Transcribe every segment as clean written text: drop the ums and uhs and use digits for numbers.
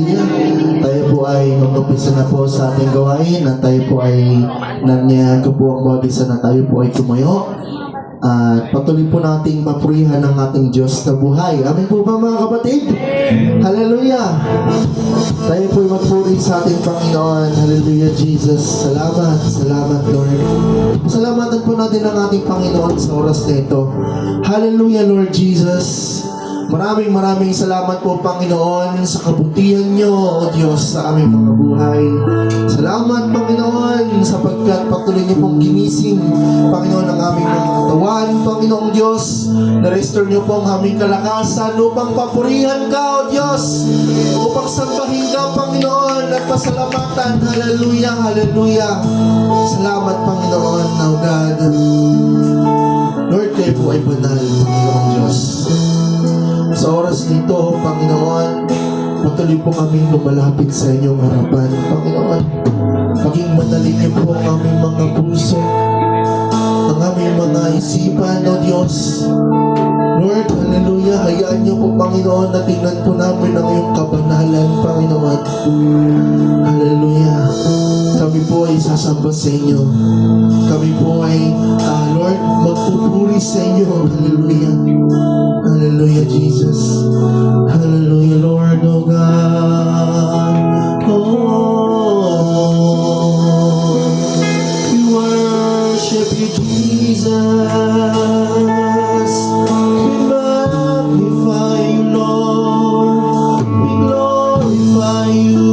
Hallelujah. Tayo po ay mag-umpisa na po sa ating gawain at tayo po ay nangyayag po ang bawat isa na tayo po ay tumayo. At patuloy po nating mapurihan ng ating Diyos na buhay. Amin po ba mga kapatid? Hallelujah! Tayo po ay magpuri sa ating Panginoon. Hallelujah, Jesus. Salamat, salamat Lord. Salamatan po natin ang ating Panginoon sa oras na ito. Hallelujah, Lord Jesus. Maraming salamat po Panginoon sa kabutihan nyo, O Diyos, sa aming mga buhay. Salamat Panginoon sapagkat patuloy niyo pong ginising Panginoon ang aming mga katawan. Panginoong Diyos, na-restore niyo po ang aming kalakasan upang papurihan ka, O Diyos, upang sambahin ka Panginoon at pasalamatan. Hallelujah, hallelujah. Salamat Panginoon, O God. Lord, kayo po ay banal, Panginoong Diyos. Sa oras nito, Panginoon, patuloy po kaming lumalapit sa inyong harapan, Panginoon. Maging manalig niyo po ang aming mga puso, ang aming mga isipan, O Diyos. Lord, hallelujah, hayaan niyo po, Panginoon, na tingnan po namin ang iyong kabanalan, Panginoon. Hallelujah. Kami po ay sasamba sa inyo. Kami po ay, Lord, magpupuri sa inyo. Hallelujah. Hallelujah, Jesus. Hallelujah, Lord, O God. Oh, we worship you, Jesus. We magnify you, Lord. We glorify you.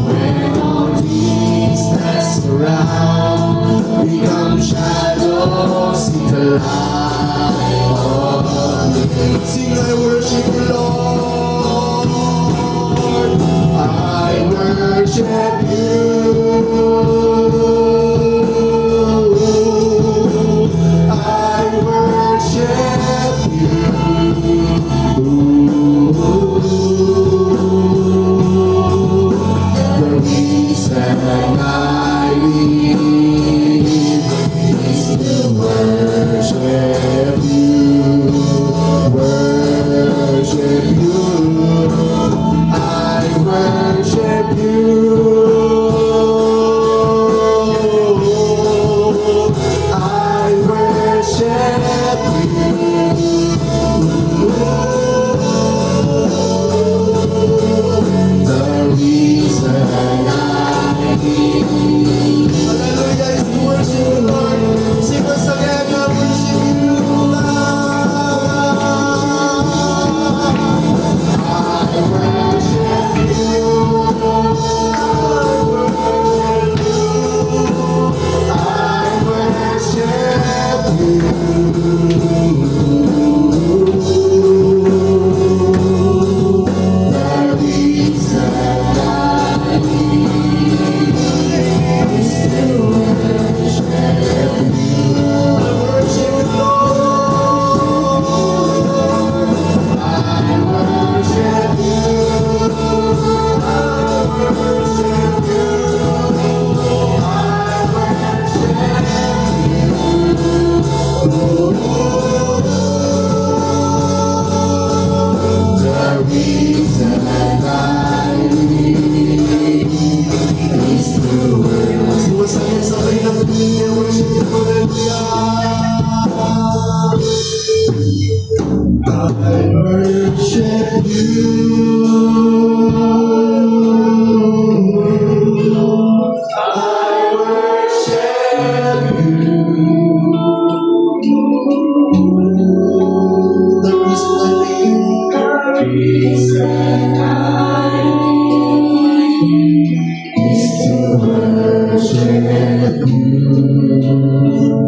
When all things that surround become shadows in the light of me. Sing, I worship you, Lord. I worship you. I worship you. The reason I live is to worship you, worship you. I worship you. I worship you. The reason I live. Hallelujah is to worship you, Lord. Sing us again, I worship you, I worship you. I worship you. The reason I live is to worship you. I worship you, Lord. I worship you. I worship you. The reason I live is to worship. Sumasaya-sabay ng pamilya, worship you, hallelujah. I worship you. I worship you. The reason I live is to worship you,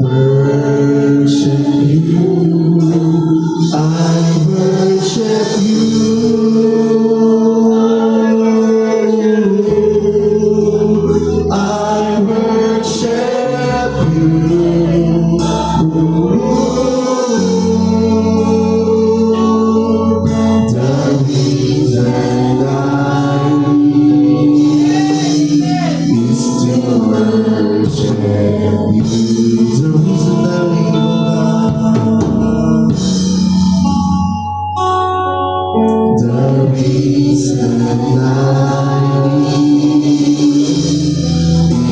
worship you. I worship you. I worship you. The reason I live is to worship you. The reason I live, the reason I live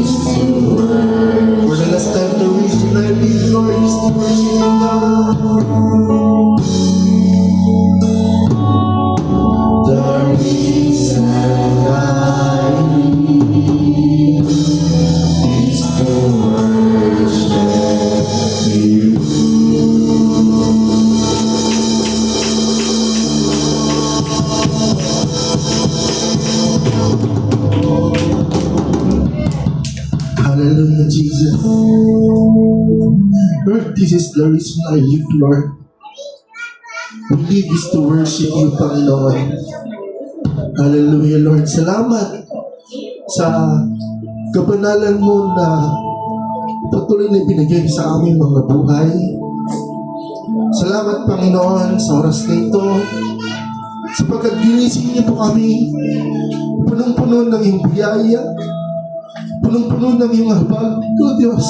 is to worship. For the last time, the reason I live, Lord, is to worship you, God. The reason I live is to worship you. Hallelujah, Jesus. Lord, this is the reason I live, Lord. We live is to worship you, Panginoon. Hallelujah, Lord. Salamat sa kabanalan mo na patuloy na binigay sa aming mga buhay. Salamat, Panginoon, sa oras na ito, sapagkat ginising niyo po kami, punong-puno ng iyong biyaya, punong-puno ng iyong habag, O Diyos.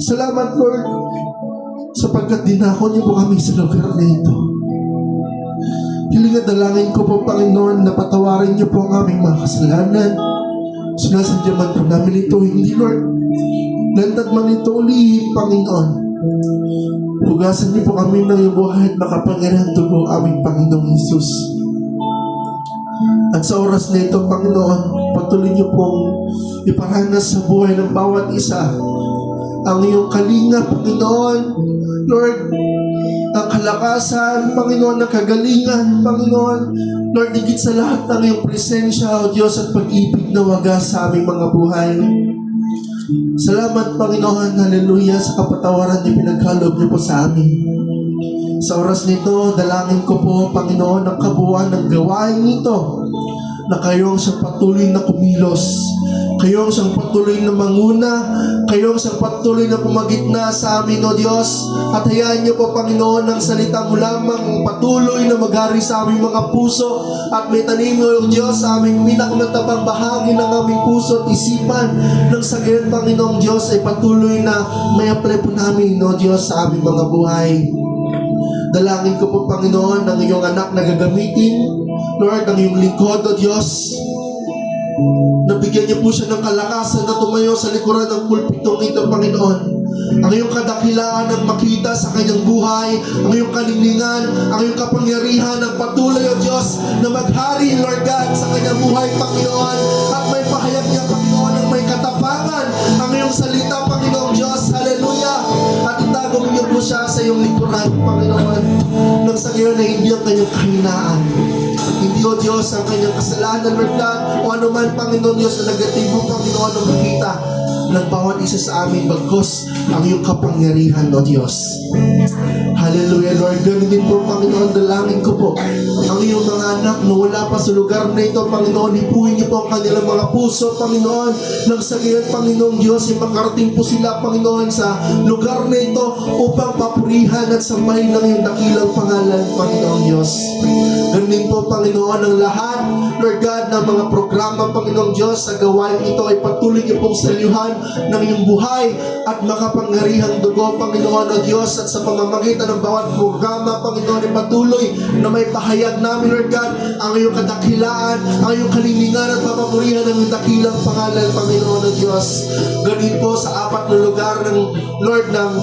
Salamat, Lord, sapagkat dinako niyo po kami sa lugar na ito. Hiling at dalangin ko po, Panginoon, na patawarin niyo po ang aming mga kasalanan. Sinasadya man po namin ito, hindi, Lord. Lantad man ito uli, Panginoon. Hugasan niyo po kami ng iyong buhay at makapangyarihan dugo aming Panginoong Hesus. At sa oras na ito, Panginoon, patuloy niyo pong iparanas sa buhay ng bawat isa ang iyong kalinga, Panginoon. Lord, ang kalakasan, Panginoon, ang kagalingan, Panginoon. Lord, higit sa lahat ng iyong presensya, O Diyos, at pag-ibig na wagas sa aming mga buhay. Salamat, Panginoon, hallelujah, sa kapatawaran niyo pinagkaloob niyo po sa amin. Sa oras nito, dalangin ko po, Panginoon, ang kabuuan ng gawain nito na kayo ang siyang patuloy na kumilos, kayo ang siyang patuloy na manguna, kayo ang siyang patuloy na pumagitna sa amin, O Diyos. At hayaan niyo po, Panginoon, ang salita mo lamang patuloy na maghari sa aming mga puso at may tanim, O Diyos, sa aming pinakamatabang bahagi ng aming puso at isipan. Nang sa gayon, Panginoong Diyos, ay patuloy na may apply po namin, O Diyos, sa aming mga buhay. Dalangin ko po, Panginoon, ang iyong anak na gagamitin, Lord, ang iyong lingkod, O Diyos. Nabigyan niyo po siya ng kalakasan na tumayo sa likuran ng pulpitong ito, Panginoon. Ang iyong kadakilaan ang makita sa kanyang buhay, ang iyong kalinglingan, ang iyong kapangyarihan, ang patuloy, O Diyos, na maghari, Lord God, sa kanyang buhay, Panginoon. At may pahayag niya, Panginoon, ng may katapangan, ang iyong salita, Panginoong Diyos. Hallelujah! At itago niyo po siya sa iyong likuran, Panginoon. Nang sa ngayon na hindi ang kanyang kahinaan. Hindi, O Diyos, ang kanyang kasalanan, Lord God, o anuman, Panginoon Diyos, na negatibo, Panginoon, ang makita ng bawat isa sa amin, bagkos ang iyong kapangyarihan, O Diyos. Hallelujah, Lord. Ganun din po, Panginoon, dalangin ko po ang iyong mga anak na wala pa sa lugar na ito, Panginoon. Hipuin niyo po ang kanilang mga puso, Panginoon. Nang sa ngayon, Panginoong Diyos, ay makarating po sila, Panginoon, sa lugar na ito upang papurihan at sambahin ng iyong dakilang pangalan, Panginoong Diyos. Ganun din po, Panginoon, ang lahat, Lord God, ng mga programa, Panginoong Diyos, sa gawain ito ay patuloy niyo pong salyuhan ng iyong buhay at makapangyarihang dugo, Panginoon, O Diyos, at sa pamamagitan ng bawat programa, Panginoon, ay patuloy na may pahayag namin, Lord God, ang iyong kadakilaan, ang iyong kalinglingan at papapurihan ng iyong dakilang pangalan, Panginoon, O Diyos. Ganun po sa apat na lugar ng Lord, ng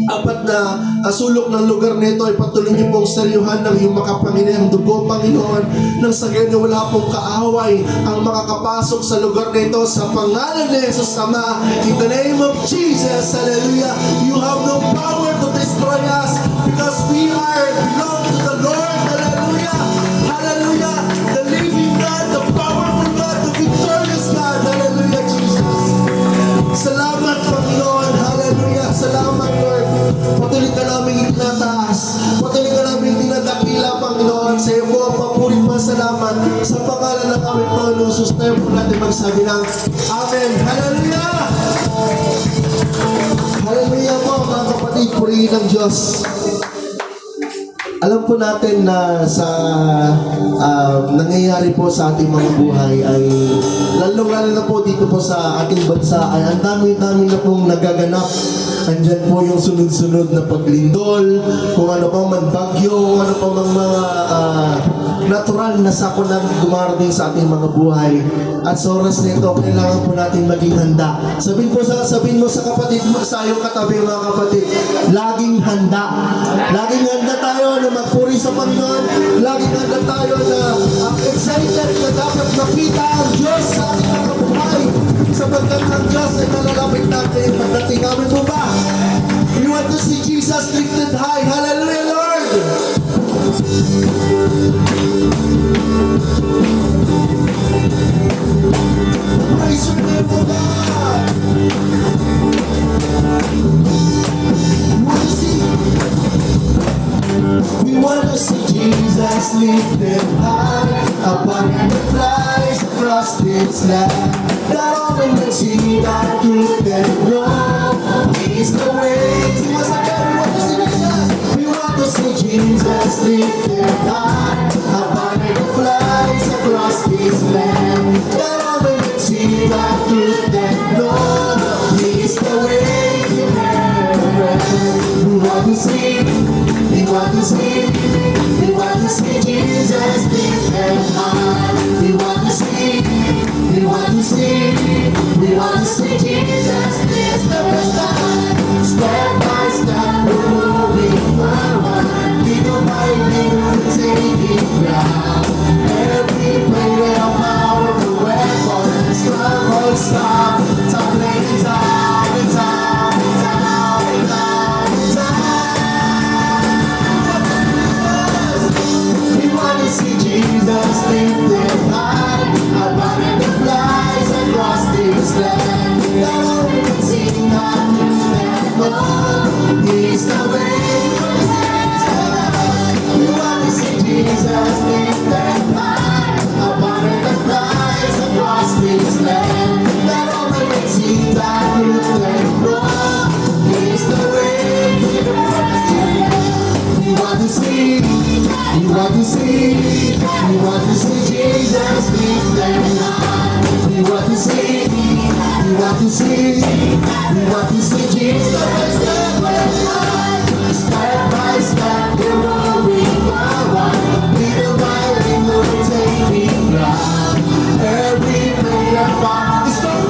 apat na sulok ng lugar nito ay patuloy niyo pong salyuhan ng iyong makapangyarihang dugo, Panginoon, nang sa gayon na wala pong kaaway ang makakapasok sa lugar nito sa pangalan ni Jesus Ama. In the name of Jesus, hallelujah. You have no power to destroy us because we are belong to the Lord, hallelujah. Hallelujah. The living God, the powerful God, the victorious God, hallelujah, Jesus. Salamat, Panginoon, hallelujah. Salamat, Lord. Patuloy ka namin itinataas. Patuloy ka namin itinadakila, Panginoon. Sa iyo po ang papuri pa salamat. Sa pangalan ng aming Panginoon Jesus, tayo po natin magsabi ng Amen. Hallelujah! Hallelujah po, mga kapatid, purihin ng Diyos. Alam po natin na sa nangyayari po sa ating mga buhay ay lalong-lalo na po dito po sa ating bansa ay ang dami-dami na pong nagaganap. Andyan po yung sunod-sunod na paglindol, kung ano pa man bagyo, kung ano pa mang mga natural na sakuna dumarating sa ating mga buhay. At sa oras na ito, kailangan po natin maging handa. Sabihin mo sa kapatid mo, sa iyong katabi, mga kapatid, laging handa. Laging handa tayo na magpuri sa Panginoon. Laging handa tayo na excited na dapat makita ang Diyos sa ating mga buhay. Sapagkat ang Diyos ay nalalapit natin. Pagdating namin mo ba? We want to see Jesus lifted high. Hallelujah, Lord! Praise your name, O God! We want to see Jesus lifted high above the flies across this land. That all men will see that truth and know He's the way. See once again, we want to see Jesus lifted high above the flies across this land. That all men will see that truth and know He's the way to heaven. We want to see. We want to see Jesus lifted high. We want to see Jesus lifted high. Step by step, we're moving forward. Little by little, taking ground. Every prayer of powerful weapon, strongholds stop, tumbling down and down and down and down and down. We want to see Jesus lifted high, above the flies across this land. He's the way. We want to see Jesus lift that high upon the prize across this land. That all the way see that you can grow. He's the way. We want to see, we want to see, we want to see Jesus lift that high. We want to see, we want to see, we want to see Jesus lift that high. Step by step, we're moving forward. Little by little, we're taking ground. Every prayer part is going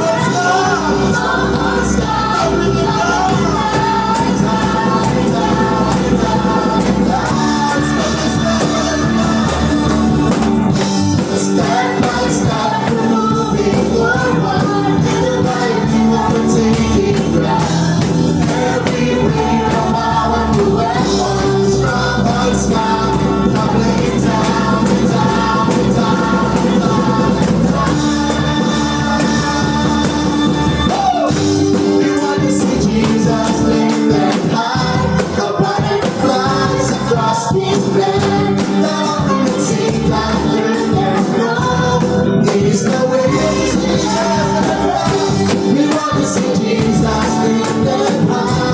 step by step, we're moving forward. Little by little, we're taking ground. Every ring of our new weapons from the sky, tumbling down, down, down, down. We want to see Jesus lifted high, upon the flies across this land. Now we can see that He's the way, we want to see Jesus lifted high.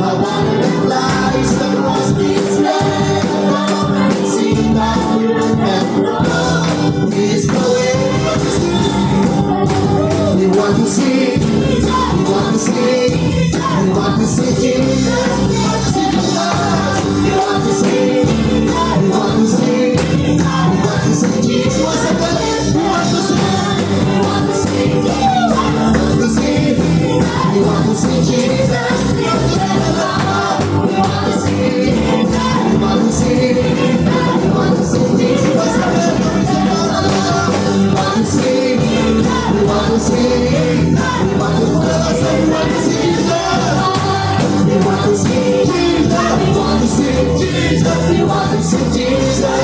I want to flies across this land. Now we can see that you can grow. He's the way. We want to see, we want to see, we want to see Jesus. We want to see, we want to see, we want to see Jesus. We want to see. We want to see, we want to see, we want to see Jesus. We want to see, we want to see, we want to see Jesus. We want to see, we want to see, we want to see Jesus. We want to see Jesus. We want to see Jesus. We want to see Jesus.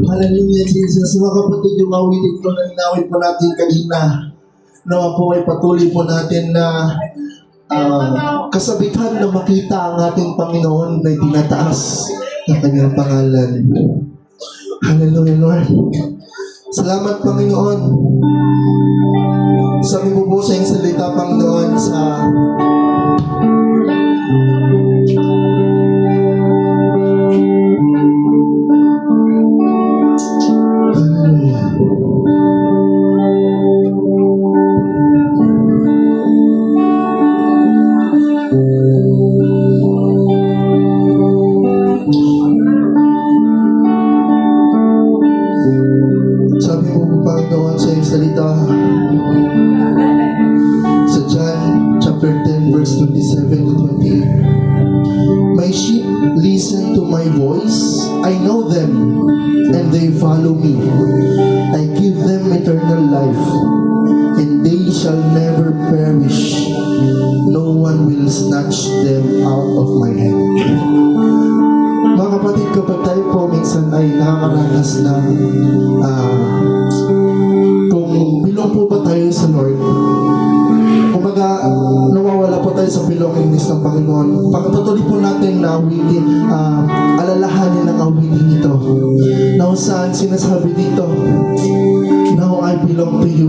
Hallelujah, Jesus. Mga kapatid, yung awitin ko na inawit po natin kanina, nawa po ay patuloy po natin na kasabihan na makita ang ating Panginoon na tinataas ng kanyang pangalan. Hallelujah, Lord. Salamat, Panginoon. Sabi mo po sa iyong salita, Panginoon, sa sa John chapter 10 verse 27 to 28. My sheep listen to my voice. I know them and they follow me. I give them eternal life and they shall never perish. No one will snatch them out of my hand. Mga kapatid, kapag tayo po minsan ay nakakaranas na kung bilong po ba tayo sa Lord, kumbaga nawawala po tayo sa belongingness ng Panginoon. Pagpatuloy po natin na awitin, alalahanin ng awitin ito, na saan sinasabi dito, now I belong to you.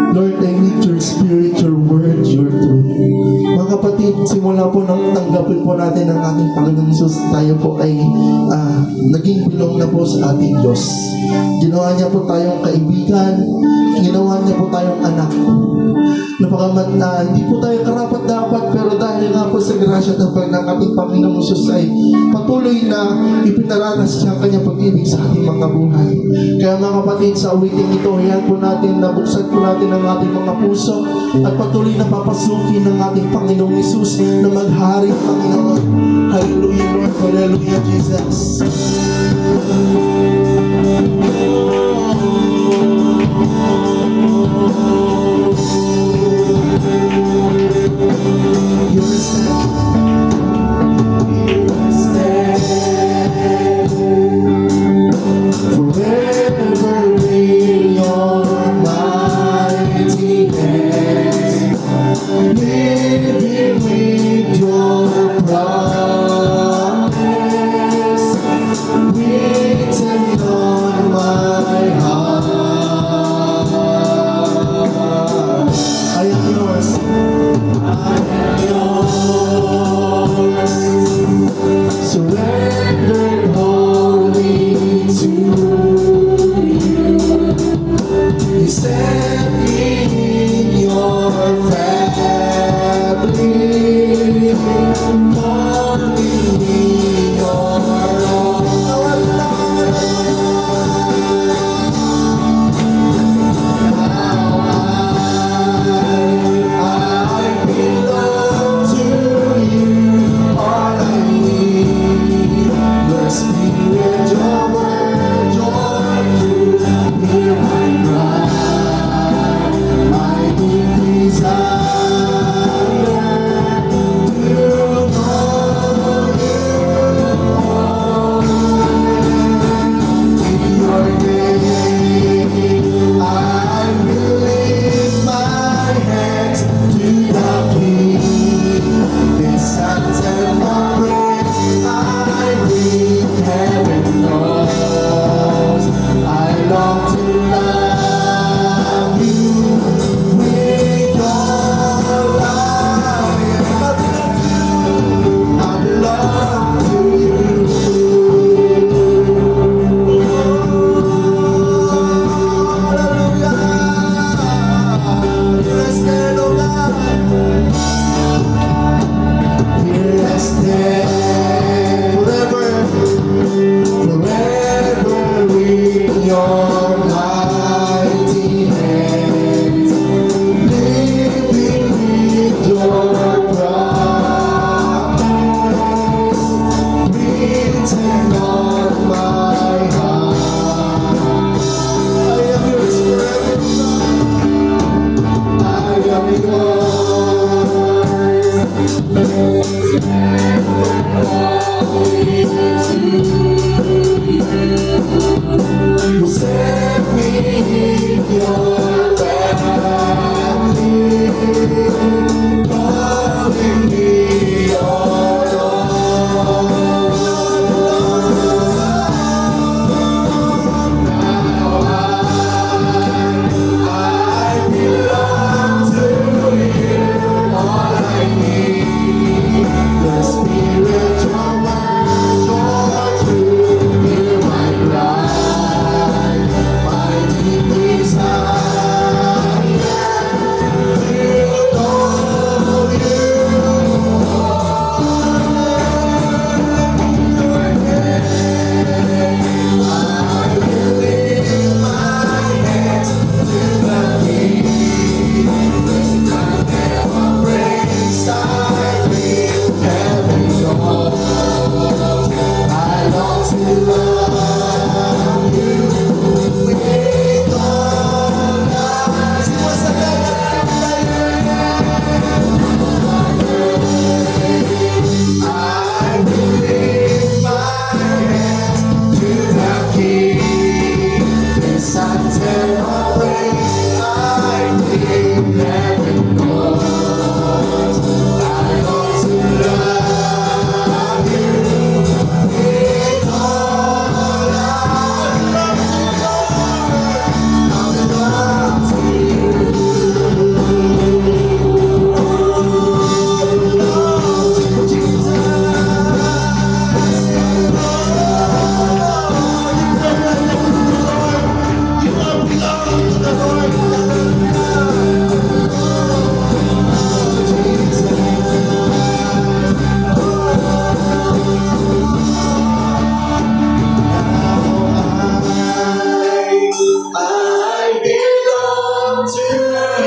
Lord, I need your spirit, your word, your truth. Mga kapatid, simula po nang tanggapin po natin ang ating Panginoon Jesus, tayo po ay naging bilong na po sa ating Diyos. Ginawa niya po tayong kaibigan, ginawa niya po tayong anak. Napakamat na hindi po tayo karapat-dapat, pero dahil nga po sa grasya at ng ating Panginoong Jesus ay patuloy na ipinaranas siya ang kanyang pag-ibig sa ating mga buhay. Kaya mga kapatid, sa awiting ito, yan po natin, nabuksan po natin ang ating mga puso at patuloy na papasukin ng ating Panginoong Jesus na maghari, Panginoon. Hallelujah, Lord. Hallelujah, Jesus.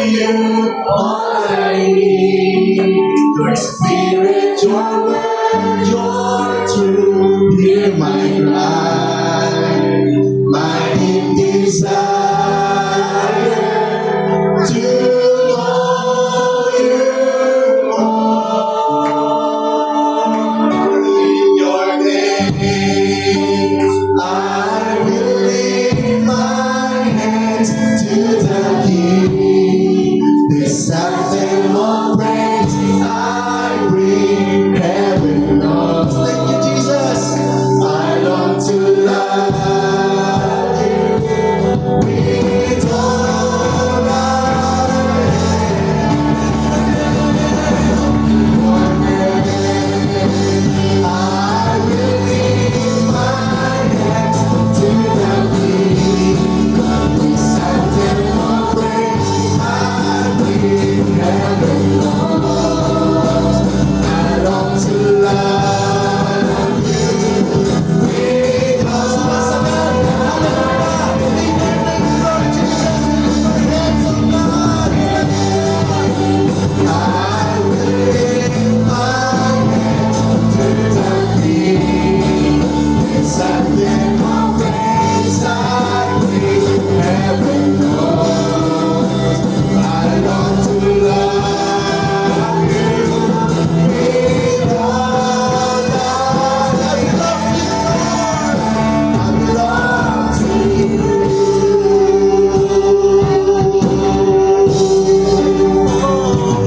you all I need. Your spirit, your word, your truth, hear my cry, my deep desire to know you more. In your name, I will lift my hands to the King. This anthem of praise I bring, heaven knows. Thank you, Jesus. I long to love you with all I will lift my hands to the King. This anthem of praise I bring, heaven knows. I long to love you with all I will lift my hands to the King. This anthem of praise I bring, heaven knows. I long to love you with all I belong to you.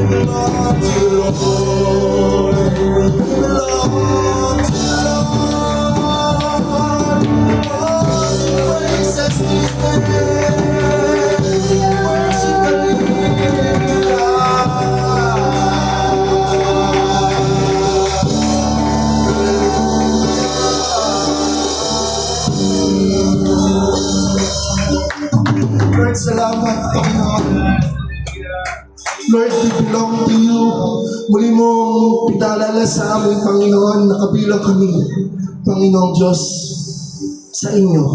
Belong to you, Lord. Belong to Lord. All praises to His name. Worship the living God. Lord, salamat, Panginoon. Lord, we belong to you. Muli mong pinaalala sa amin, Panginoon, nakabilang kami, Panginoong Diyos, sa inyo.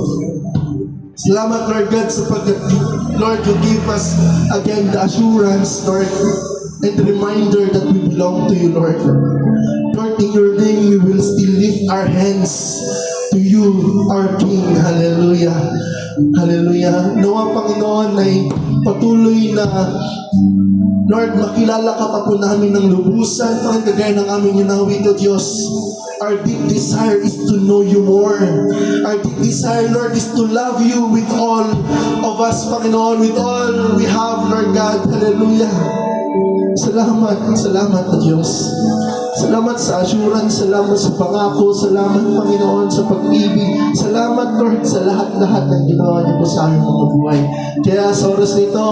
Salamat, Lord God, sapagkat, Lord, you give us again the assurance, Lord, and the reminder that we belong to you, Lord. Lord, in your name, we will still lift our hands to you, our King. Hallelujah. Hallelujah. Nawa, Panginoon, ay patuloy na Lord, makilala ka pa po namin ng lubusan, Panginoon, kagaya ng aming inawi to Diyos. Our deep desire is to know you more. Our deep desire, Lord, is to love you with all of us, Panginoon, with all we have, Lord God. Hallelujah. Salamat, salamat na Diyos. Salamat sa assurance, salamat sa pangako, salamat, Panginoon, sa pag-ibig. Salamat, Lord, sa lahat-lahat ng ginawa niyo po sa aming mga buhay. Kaya sa oras nito,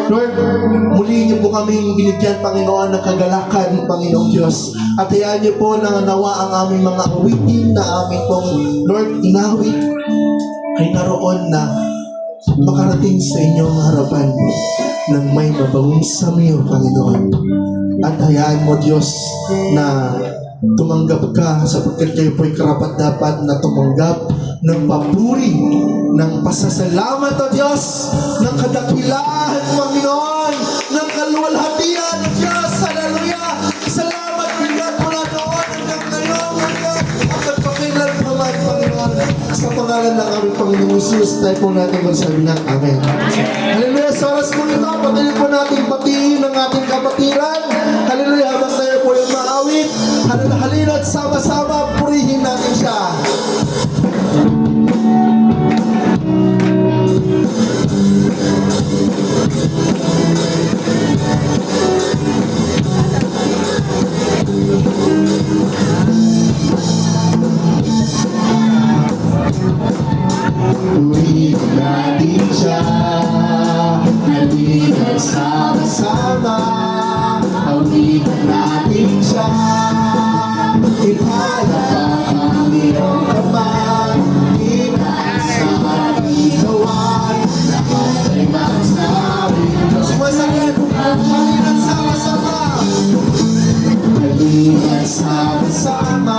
Lord, muli niyo po kaming binigyan, Panginoon, ng kagalakan, Panginoong Diyos. At hayaan niyo po na nawa ang aming mga awitin na aming pong, Lord, inawit ay naroon na makarating sa inyong harapan ng may mabawang samiyo, Panginoon. At hayaan mo, Diyos, na tumanggap ka sapagkat kayo po'y karapat-dapat na tumanggap ng papuri, ng pasasalamat, O Diyos, ng kadakilahan, Panginoon, ng kaluwalhatian, O Diyos. Hallelujah! Salamat, bigyan mo na noon hanggang ngayon, hanggang pagpakilan pa man, Panginoon. Sa pangalan ng aming Panginoong Jesus, tayo po natin magsabi ng Amen. Hallelujah! Sa oras po ito, patuloy po natin patiin ang ating kapatiran. Hallelujah! Habang tayo po yung maawit, halina't sama-sama, purihin natin siya. Purihin natin siya, halina't sama-sama, awitan natin siya. Ipahalap ang iyong kamay, itaas at igawan, lahat ay magsabi. Sumasagan, halina't sama-sama, halina't sama-sama,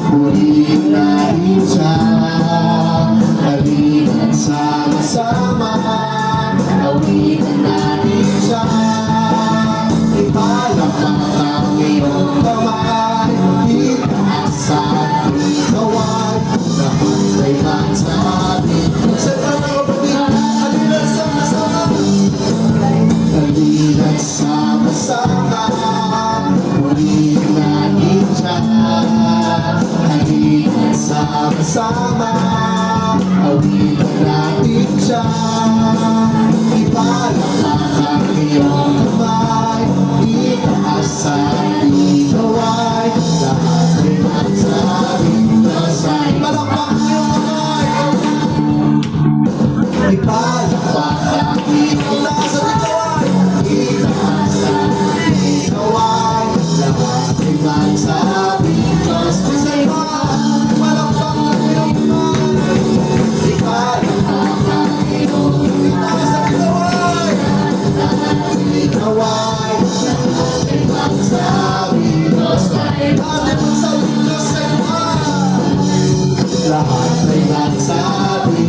purihin natin siya. Halina't sama-sama, awitan natin naway Ating magsabi Ating magsabi Diyos ay buhay Lahat ay magsabi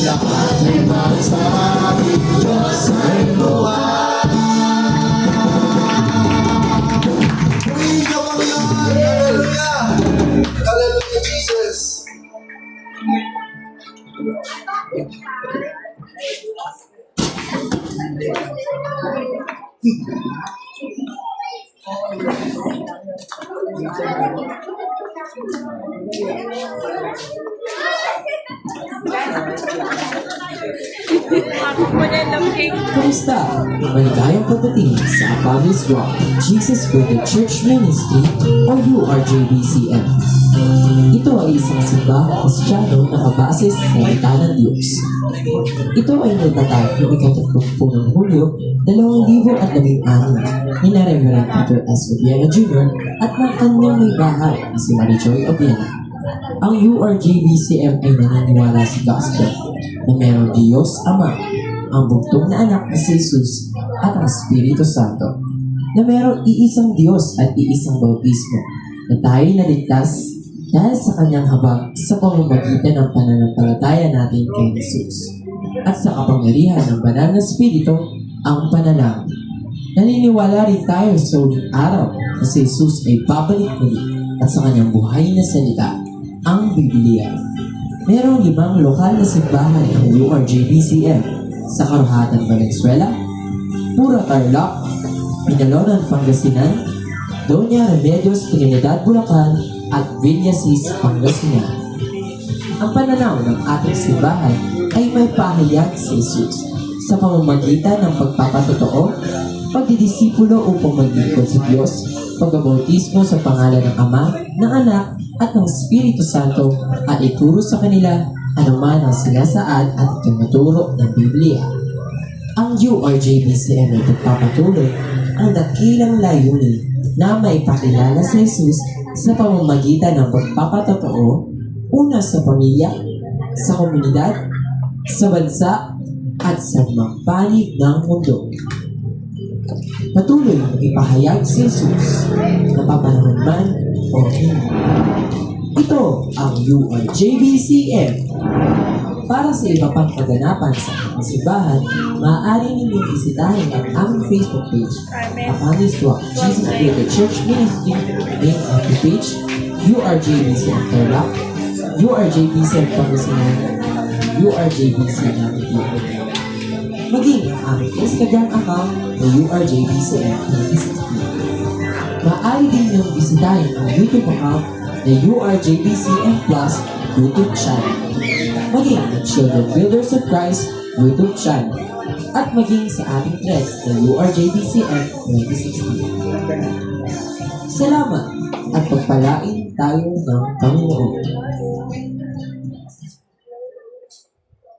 Lahat ay magsabi Diyos ay buhay Praise the Lord! Hallelujah! Hallelujah, Jesus! Kamusta? Maligayang pagdating sa Apollos Rock, Jesus for the Church Ministry o URJBCM. Ito ay isang simbahang Kristyano na nakabase sa salita ng Diyos. Ito ay natatag noong ika-30 ng Hulyo, 2016 ni na Reverend Peter S. Obiena Jr. at ng kanyang may bahay na si Marijoy Obiena. Ang URJBCM ay naniniwala sa gospel na mayroong Diyos Ama, ang bugtong na anak ni Jesus at ang Espiritu Santo, na mayroong iisang Diyos at iisang bautismo, na tayo naligtas dahil sa kanyang habag sa pamamagitan ng pananampalataya natin kay Jesus, at sa kapangyarihan ng banal na Espiritu, ang panalangin. Naniniwala rin tayo sa uling araw na si Jesus ay babalik muli at sa kanyang buhay na salita, ang Biblia. Mayroong 5 lokal na simbahan ng URJBCM sa Karuhatan, Valenzuela, Pura, Tarlac, Pinalonan, Pangasinan, Doña Remedios, Trinidad, Bulacan, at Villasis, Pangasinan. Ang pananaw ng ating simbahan ay may pahayag sa Jesus sa pamamagitan ng pagpapatotoo, pagdidisipulo upang maglingkod sa Diyos, pagbabautismo sa pangalan ng Ama, ng Anak, at ng Espiritu Santo at ituro sa kanila anuman ang sinasaad at itinuturo ng Biblia. Ang URJBCM ay pagpapatuloy ang dakilang layunin na maipakilala sa Jesus sa pamamagitan ng pagpapatotoo, una sa pamilya, sa komunidad, sa bansa, at sa mga panig ng mundo. Patuloy na ipahayag si Jesus, napapanahon man o hindi. Ito ang URJBCM. Para sa iba pang kaganapan sa ating simbahan, maaari ninyong bisitahin ang aming Facebook page, Apollos Rock, Jesus for the Church Ministry, main FB page, URJBCM Tarlac, URJBCM Pangasinan, URJBCM Video. Maging ang aming Instagram account na URJBCM 2016. Maaari din ninyong bisitahin ang YouTube account na URJBCM Plus YouTube channel. Maging ang Children Builders of Christ YouTube channel. At maging sa ating threads na URJBCM 2016. Salamat at pagpalain tayo ng Panginoon.